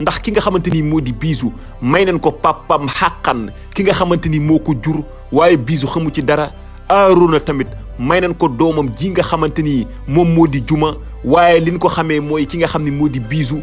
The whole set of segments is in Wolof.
ndax ki nga xamante ni moo di Bijou may nañ ko papam xàqan ki nga xamante ni moo ko jur waaye Bijou xamu ci dara. Arouna tamit may nañ ko doomam ji nga xamante ni moom moo di Juma waaye liñ ko xamee mooy ki nga xam ne moo di Bijou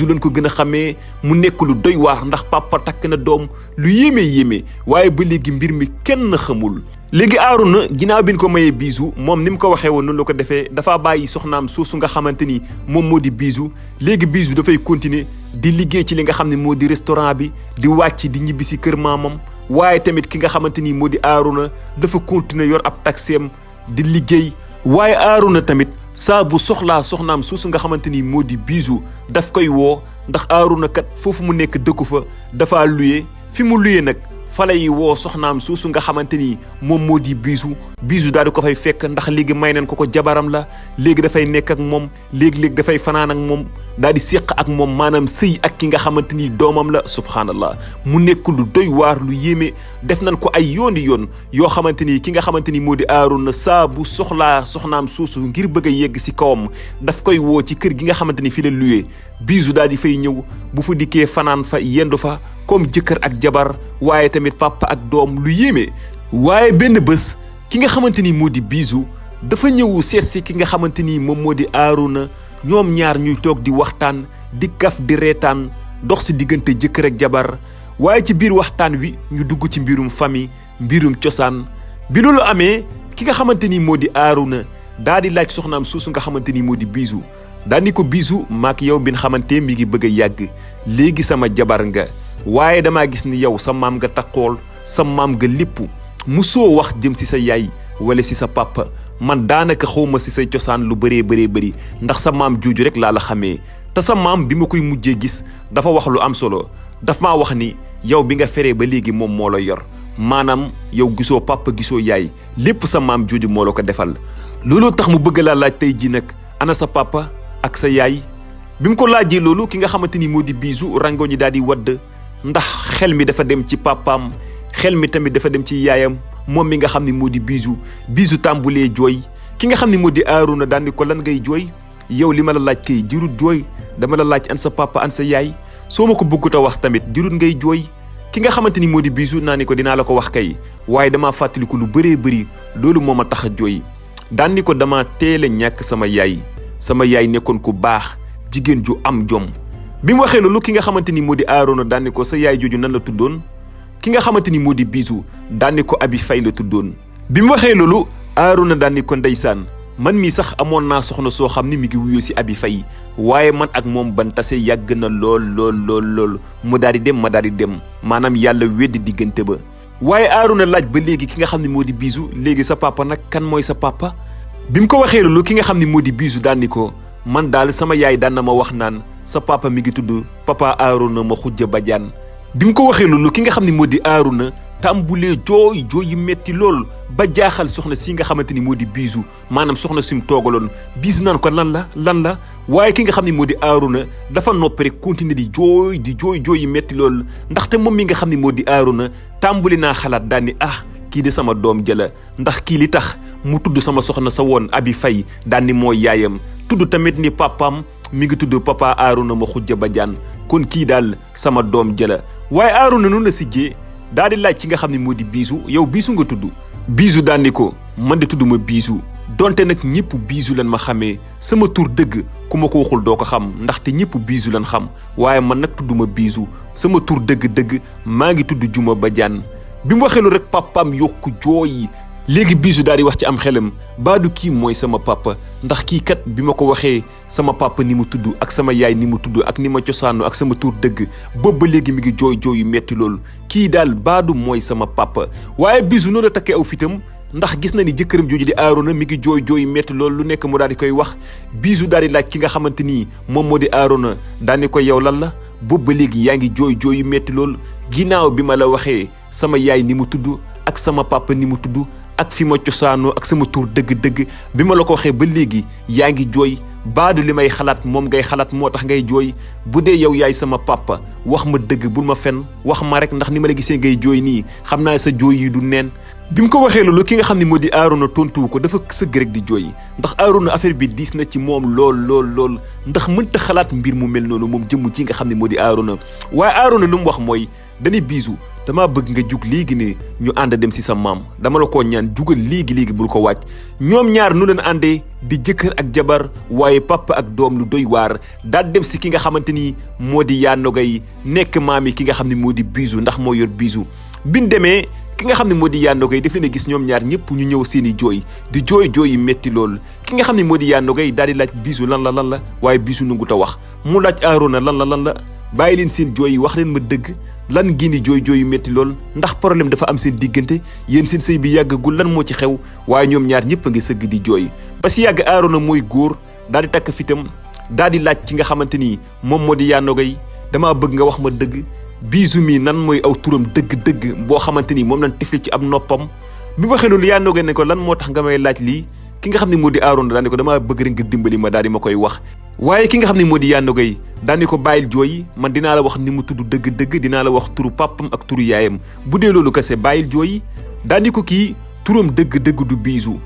lañ ko gën a xamee mu nekk lu doy waar ndax papa takk na doom lu yéeme waaye ba léegi mbir mi kenn xamul. léegi Arouna ginnaaw bi ñu ko mayee Bijou moom ni mu ko waxee woon noonu la ko defee dafa bàyyi soxnaam soosu nga xamante ni moom moo di Bijou léegi Bijou dafay continuer di liggéey ci li nga xam ne moo di restaurant bi di wàcc di ñibbi si kër maamam. waaye tamit ki nga xamante ni moo di Arouna dafa continuer yor ab taxeem di liggéey waaye Arouna tamit saa bu soxlaa soxnaam suusu nga xamante ni moo di Bijou daf koy woo ndax Arouna kat foofu mu nekk dëkku fa dafa luye fi mu luye nag fa lay woo soxnaam suusu nga xamante ni moom moo di Bijou daal di ko fay fekk ndax léegi may nañ ko jabaram la léegi dafay nekk ak moom léegi dafay fanaan ak moom daal di séq ak moom maanaam sëy ak ki nga xamante ni doomam la subhanallah mu nekk lu doy waar lu yéeme def nañ ko ay yooni yoon yoo xamante ni ki nga xamante ni moo di Arouna saa bu soxlaa soxnaam suusu ngir bëgg a yegg si kawam daf koy woo ci kër gi nga xamante ni fi la luye Bijou daal di fay ñëw bu fa dikkee fanaan fa yendu fa comme jëkkër ak jabar waaye tamit papa ak doom lu yéeme. waaye benn bés ki nga xamante ni moo di Bijou dafa ñëw seet si ki nga xamante ni moom moo di Arouna ñoom ñaar ñuy toog di waxtaan di kaf di reetaan dox si diggante jëkkër ak jabar waaye ci biir waxtaan wi ñu dugg ci mbirum famille mbirum cosaan bi loolu amee ki nga xamante ni moo di Arouna daa di laaj soxnaam suusu nga xamante ni moo di Bijou daa ni ko Bijou maak yow bin xamante mi ngi bëgg a yàgg léegi sama jabar nga waaye damaa gis ni yow sa maam nga takkool sa maam nga lépp musoo wax jëm si sa yaay wala si sa papa man daanaka xawma si say cosaan lu bëree ndax sa maam jooju rek laa la xamee te sa maam bi ma koy mujjee gis dafa wax lu am solo daf maa wax ni yow bi nga feree ba léegi moom moo la yor maanaam yow gisoo papa gisoo yaay lépp sa maam jooju moo la ko defal. looloo tax mu bëgg laa laaj tey jii nag ana sa papa ak sa yaay bi mu ko laajee loolu ki nga xamante ni moo di Bijou rango ñi daal di wadd ndax xel mi dafa dem ci papaam xel mi tamit dafa dem ci yaayam moom mi nga xam ne moo di Bijou tàmbulee jooy ki nga xam ne moo di Arouna daan ni ko lan ngay jooy yow li ma la laaj kay jurut jooy dama la laaj an sa papa an sa yaay soo ma ko bëggut a wax tamit jurut ngay jooy ki nga xamante ni moo di Bijou naa ni ko dinaa la ko wax kay waaye damaa fàttaliku lu bëri loolu moo ma tax a jooy daan ni ko dama teel a ñàkk sama yaay nekkoon ku baax jigéen ju am jom. bi mu waxee loolu ki nga xamante ni moo di Arouna daan ni ko sa yaay jooju nan la tuddoon ki nga xamante ni moo di Bijou daan ni ko Abi Faye la tuddoon. bi mu waxee loolu Arouna daan ni ko ndeysaan man mii sax amoon naa soxna soo xam ni mi ngi wuyoo si Abi Faye waaye man ak moom ban tase yàgg na lool mu daal di dem ma daal di dem maanaam yàlla weddi diggante ba. waaye Arouna laaj ba léegi ki nga xam ne moo di Bijou léegi sa papa nag kan mooy sa papa. bi mu ko waxee loolu ki nga xam ne moo di Bijou daan ni ko man daal sama yaay daan na ma wax naan sa papa mi ngi tudd papa Arouna ma xujja Badiane. bi mu ko waxee loolu ki nga xam ne moo di Arouna tàmbulee jooy yu metti lool ba jaaxal soxna si nga xamante ni moo di Bijou maanaam soxna si mu toogaloon Bijou naan ko lan la waaye ki nga xam ne moo di Arouna dafa noppi rek continuer di jooy yu metti lool ndaxte moom mi nga xam ne moo di Arouna tàmbuli naa xalaat daal ni kii de sama doom jëla ndax kii li tax mu tudd sama soxna sa woon Abi Faye daal ni mooy yaayam tudd tamit ni papaam mi ngi tudd papa Arouna ma xujja Badiane kon kii daal sama doom jëla waaye Arouna noonu la siggee daal di laaj ki nga xam ne moo di Bijou yow Bijou nga tudd Bijou daan ni ko man de tudd ma Bijou donte nag ñëpp Bijou lan ma xamee sama tur dëgg ku ma ko waxul doo ko xam ndaxte ñëpp Bijou lan xam waaye man nag tudd ma Bijou sama tur dëgg maa ngi tudd Juma Badiane. bi mu waxee lu rek papaam yokku jooy léegi Bijou daal di wax ci am xelam baadu kii mooy sama papa ndax kii kat bi ma ko waxee sama papa ni mu tudd ak sama yaay ni mu tudd ak ni ma cosaanu ak sama tur dëgg boobu ba léegi mi ngi jooy yu metti loolu kii daal baadu mooy sama papa. waaye Bijou noonu la takkee aw fitam ndax gis na ni jëkkëram jooju di Arouna mi ngi jooy yu metti loolu lu nekk mu daal di koy wax Bijou daal di laaj ki nga xamante ni moom moo di Arouna daal di koy yow lan la boobu ba léegi yaa ngi jooy yu metti loolu ginnaaw bi ma la waxee sama yaay ni mu tudd ak sama papa ni mu tudd ak fi ma cosaanoo ak sama tur dëgg bi ma la ko waxee ba léegi yaa ngi jooy baadu li may xalaat moom ngay xalaat moo tax ngay jooy bu dee yow yaay sama papa wax ma dëgg bul ma fen wax ma rek ndax ni ma la gisee ngay jooy nii xam naa sa jooy yi du neen. bi mu ko waxee loolu ki nga xam ne moo di Arouna tontuwu ko dafa sëgg rek di jooy ndax Arouna affaire bi diis na ci moom lool ndax mënta xalaat mbir mu mel noonu moom jëmm ci nga xam ne moo di Arouna. waaye Arouna lu mu wax mooy dañuy Bijou damaa bëgg nga jug léegi ne ñu ànd dem si sa maam dama la ko ñaan jugal léegi bul ko wàcc. ñoom ñaar nu leen àndee di jëkkër ak jabar waaye papa ak doom lu doy waar daal dem si ki nga xamante ni moo di yaa nogay nekk maam yi ki nga xam ne moo di Bijou ndax moo yor Bijou. biñ demee ki nga xam ne moo di yaa nogay daf leen a gis ñoom ñaar ñëpp ñu ñëw seen i jooy di jooy yi metti lool ki nga xam ne moo di yaa nogay daal di laaj Bijou lan la waaye Bijou nangut a wax mu laaj Arouna lan la bàyyi leen seen jooy yi wax leen ma dëgg lan ngeen di jooy yu metti lool ndax problème dafa am seen diggante yéen seen sëy bi yàggagul lan moo ci xew waaye ñoom ñaar ñëpp a ngi sëgg di jooy ba si yàgg Arouna mooy góor daal di takk fitam daal di laaj ki nga xamante ni moom moo di yaa nogay damaa bëgg nga wax ma dëgg Bijou mi nan mooy aw turam dëgg boo xamante ni moom lañ tifli ci ab noppam. bi waxee loolu yaa nogay ne ko lan moo tax nga may laaj lii ki nga xam ne moo di Arouna daal di ko damaa bëgg rek nga dimbali ma daal di ma koy wax waaye ki nga xam ne moo di yaa nogay daal di ko bàyyil jooy man dinaa la wax ni mu tudd dëgg dinaa la wax turu papam ak turu yaayam bu dee loolu kese bàyyil jooy daal di ko kii turam dëgg du Bijou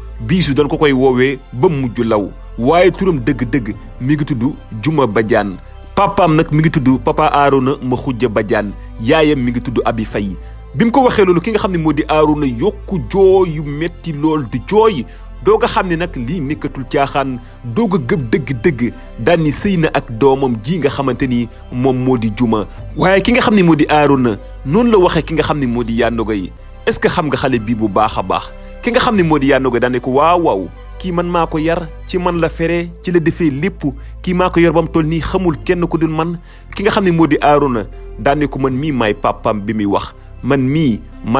dañ ko koy woowee ba mujj law waaye turam dëgg mi ngi tudd Juma Badiane papaam nag mi ngi tudd papa Arouna ma xujja Badiane yaayam mi ngi tudd Abi Faye. bi mu ko waxee loolu ki nga xam ne moo di Arouna yokku jooy yu metti lool di jooy doog a xam ne nag lii nekkatul caaxaan doog a gëb dëgg daan ni sëy na ak doomam ji nga xamante ni moom moo di Juma. waaye ki nga xam ne moo di Arouna noonu la waxee ki nga xam ne moo di yaa nogay est-ce que xam nga xale bii bu baax a baax ki nga xam ne moo di yaa nogay daan ne ko waaw kii man maa ko yar ci man la fere ci la defee lépp kii maa ko yor ba mu toll nii xamul kenn ku dul man ki nga xam ne moo di Arouna daan ne ko man mii maay papam bi muy wax man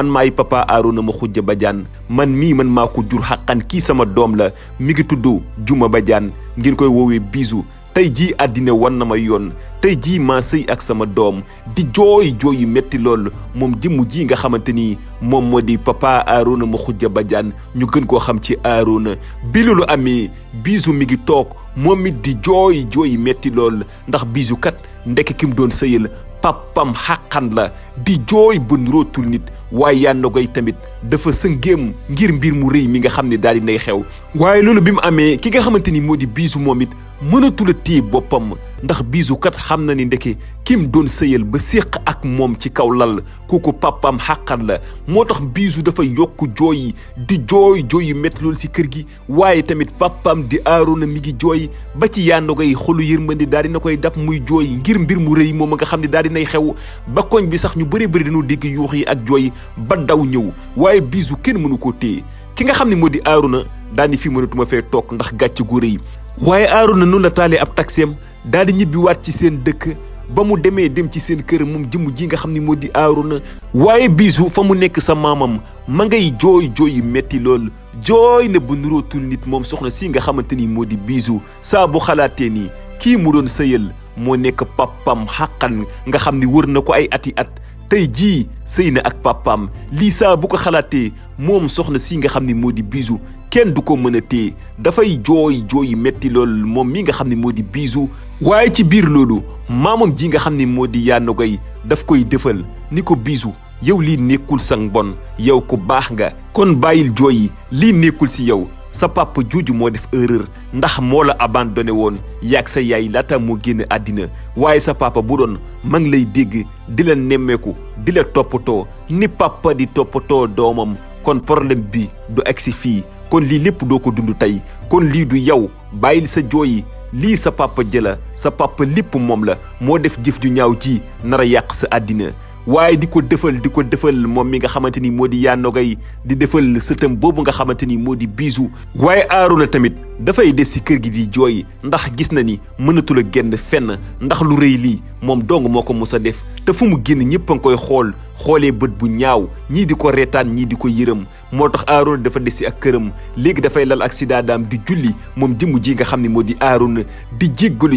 maay papa Arouna ma xujja Badiane man maa ko jur xaqan kii sama doom la mi ngi tudd Juma Badiane ngeen koy woowee Bijou tey jii àddina wan na ma yoon tey jii maa sëy ak sama doom di jooy yu metti lool moom jëmm ji nga xamante ni moom moo di papa Arouna ma xujja Badiane ñu gën koo xam ci Arouna. bi loolu amee Bijou mi ngi toog moom it di jooy yu metti lool ndax Bijou kat ndekk ki mu doon sëyal papam xàqan la di jooy ba nurootul nit waaye yaa nogay tamit dafa sëngéem ngir mbir mu rëy mi nga xam ne daal di nay xew. waaye loolu bi mu amee ki nga xamante ni moo di Bijou moom it mënatul a téye boppam ndax Bijou kat xam na ni ndeke kim doon sëyal ba séq ak moom ci kaw lal kooku papam xàqan la moo tax Bijou dafa yokk jooy di jooy yu métti loolu si kër gi waaye tamit papam di Arouna mi ngi jooy ba ci yaa nogay xolu yërmande daal dina koy dab muy jooy ngir mbir mu rëy moom nga xam ne daal di nay xew ba koñ bi sax ñu bëri dañoo dégg yuux yi ak jooy ba daw ñëw waaye Bijou kenn mënu koo téye ki nga xam ne moo di Arouna daal di fi mënatuma fee toog ndax gàcce gu rëy waaye Arouna noonu la taalee ab taxeem daal di ñibbiwaat ci seen dëkk ba mu demee dem ci seen kër moom jëmm ji nga xam ne moo di Arouna waaye Bijou fa mu nekk sa maamam ma ngay jooy yu metti lool jooy na bu nurootul nit moom soxna si nga xamante ni moo di Bijou saa bu xalaatee ni kii mu doon sëyal moo nekk papam xàqan nga xam ni wër na ko ay ati at tey jii sëy na ak papaam lii saa bu ko xalaatee moom soxna si nga xam ni moo di Bijou kenn du ko mën a téye dafay jooy yu metti lool moom mi nga xam ne moo di Bijou. waaye ci biir loolu maamam ji nga xam ne moo di yaa nogay daf koy defal ni ko Bijou yow lii nekkul sa mbon yow ku baax nga kon bàyyil jooy yi lii nekkul si yow sa papa jooju moo def erreur ndax moo la abandonné woon yaag sa yaay laata moo génn àddina waaye sa papa bu doon ma ngi lay dégg di la nemmeeku di la toppatoo ni papa di toppatoo doomam kon problème bi du egsi fii kon lii lépp doo ko dund tey kon lii du yow bàyyil sa jooyi lii sa papa jëla sa papa lépp moom la moo def jëf ju ñaaw ji nar a yàq sa àddina waaye di ko defal moom mi nga xamante ni moo di yaa nogay di defal sëtam boobu nga xamante ni moo di Bijou. waaye Arouna tamit dafay des si kër gi di jooy ndax gis na ni mënatul a génn fenn ndax lu rëy lii moom dong moo ko mus a def te fu mu génn ñëpp a ngi koy xoolee bët bu ñaaw ñii di ko reetaan ñii di ko yërëm moo tax Aaroona dafa desi ak këram léegi dafay lal ak sidaadaam di julli moom jëmm ji nga xam ne moo di Aaroona di jéggalu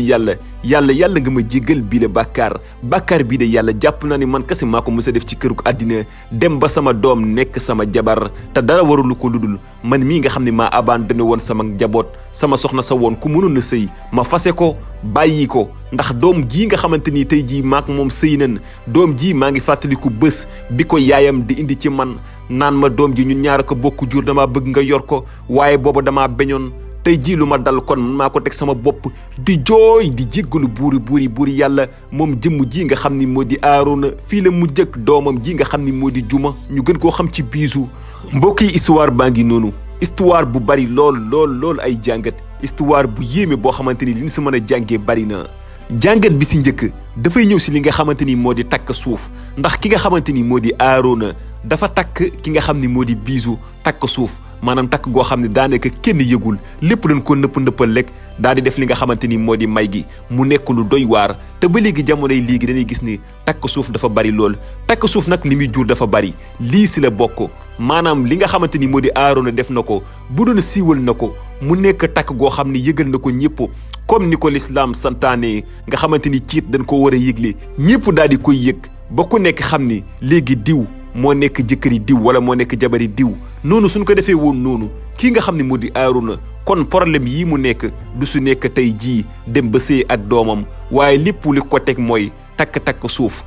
yàlla nga ma jéggal bii la bàkkaar bii de yàlla jàpp naa ne man kese maa ko mës a def ci këru àddina dem ba sama doom nekk sama jabar te dara warulu ko ludul man mii nga xam ne maa abandonné woon sama njaboot sama soxna sa woon ku mënoon a sëy ma fase ko bàyyi ko ndax doom jii nga xamante ni tey jii maak moom sëy nan doom jii maa ngi fàttaliku bés bi ko yaayam di indi ci man naan ma doom ji ñun ñaar ko bokk jur damaa bëgg nga yor ko waaye booba damaa beñoon tey jii lu ma dal kon maa ko teg sama bopp di jooy di jéggalu buuri yàlla moom jëmm ji nga xam ni moo di Aaroona fii la mu jëkk doomam ji nga xam ni moo di Juma ñu gën koo xam ci Bijou mbokk yi histoire baa ngi noonu histoire bu bari lool ay jàngat histoire bu yéeme boo xamante ni li ñu si mën a jàngee bari na jàngat bi si njëkk dafay ñëw si li nga xamante ni moo di takk suuf ndax ki nga xamante ni moo di Aaroona dafa takk ki nga xam ni moo di Bijou takk suuf maanaam takk goo xam ne daanaka kenn yëgul lépp dañ ko nëppal rek daal di def li nga xamante ni moo di may gi mu nekk lu doy waar te ba léegi jamonoy léegi dañuy gis ni takk suuf dafa bari lool takk suuf nag li muy jur dafa bari lii si la bokk maanaam li nga xamante ni moo di Aaroona def na ko bu doon siiwal na ko mu nekk takk goo xam ne yëgal na ko ñëpp comme ni ko lislaam santaane nga xamante ni ciit dañ ko war a yëgle ñëpp daal di koy yëg ba ku nekk xam ni léegi diw moo nekk jëkkëri diw wala moo nekk jabari diw noonu suñ ko defee woon noonu kii nga xam ne moo di Aaroona kon problème yii mu nekk du su nekk tey jii dem ba sëy ak doomam waaye lépp li ko teg mooy takk suuf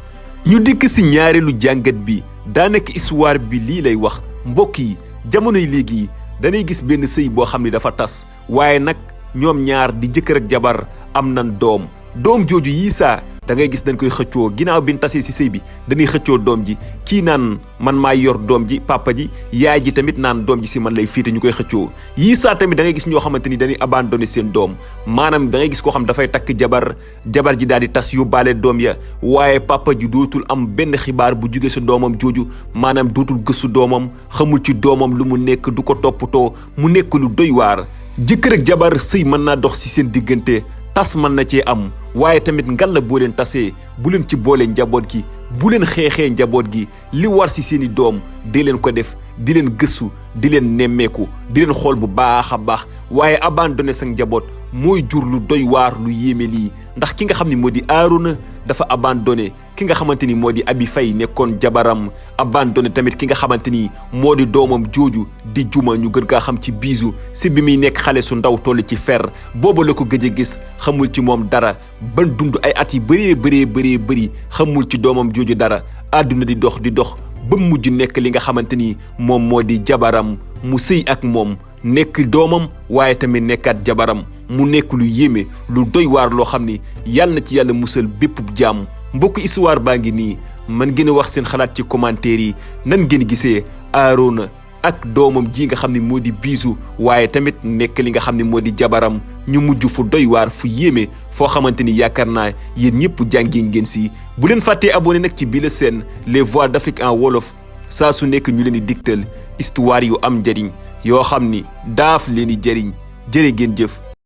ñu dikk si ñaareelu jàngat bi daanaka histoire bi lii lay wax mbokk yi jamonoy léegi danay gis benn sëy boo xam ne dafa tas waaye nag ñoom ñaar di jëkkër ak jabar am nan doom jooju yii saa da ngay gis dañ koy xëccoo ginnaaw bi ñu tasee si sëy bi dañuy xëccoo doom ji kii naan man maa yor doom ji papa ji yaay ji tamit naan doom ji si man lay fiite ñu koy xëccoo yii saa tamit da ngay gis ñoo xamante ni dañuy abandonné seen doom maanaam da ngay gis koo xam dafay takk jabar ji daal di tas yóbbaale doom ya waaye papa ji dootul am benn xibaar bu jóge sa doomam jooju maanaam dootul gëstu doomam xamul ci doomam lu mu nekk du ko toppatoo mu nekk lu doy waar jëkkër ak jabar sëy mën naa dox si seen diggante tas mën na cee am waaye tamit ngal la boo leen tasee bu leen ci boole njaboot gi bu leen xeexee njaboot gi li war si seeni doom di leen ko def di leen gëstu di leen nemmeeku di leen xool bu baax a baax waaye abandonné sa njaboot mooy jur lu doy waar lu yéeme lii ndax ki nga xam ni moo di Aaroona dafa abandonné ki nga xamante ni moo di Abi Faye nekkoon jabaram abandonné tamit ki nga xamante ni moo di doomam jooju di Juma ñu gën kaa xam ci Bijou si bi muy nekk xale su ndaw toll ci fer booba la ko gëj a gis xamul ci moom dara ban dund ay at yi bëri xamul ci doomam jooju dara àdduna di dox ba mujj nekk li nga xamante ni moom moo di jabaram mu sëy ak moom nekk doomam waaye tamit nekkaat jabaram mu nekk lu yéeme lu doy waar loo xam ni yàlla na ci yàlla musal bépp jaam mbokk histoire baa ngi nii man ngeen a wax seen xalaat ci commentaire yi nan ngeen gisee Aaroona ak doomam ji nga xam ne moo di Bijou waaye tamit nekk li nga xam ne moo di jabaram ñu mujj fu doy waar fu yéeme foo xamante ni yaakaar naa yéen ñëpp jàngee ngeen si bu leen fàttee abonné nag ci bii la seen les voix d'Afrique en wolof saa su nekk ñu leen di digtal histoire yu am njëriñ yoo xam ni daaf leen di jëriñ jërë ngeen jëf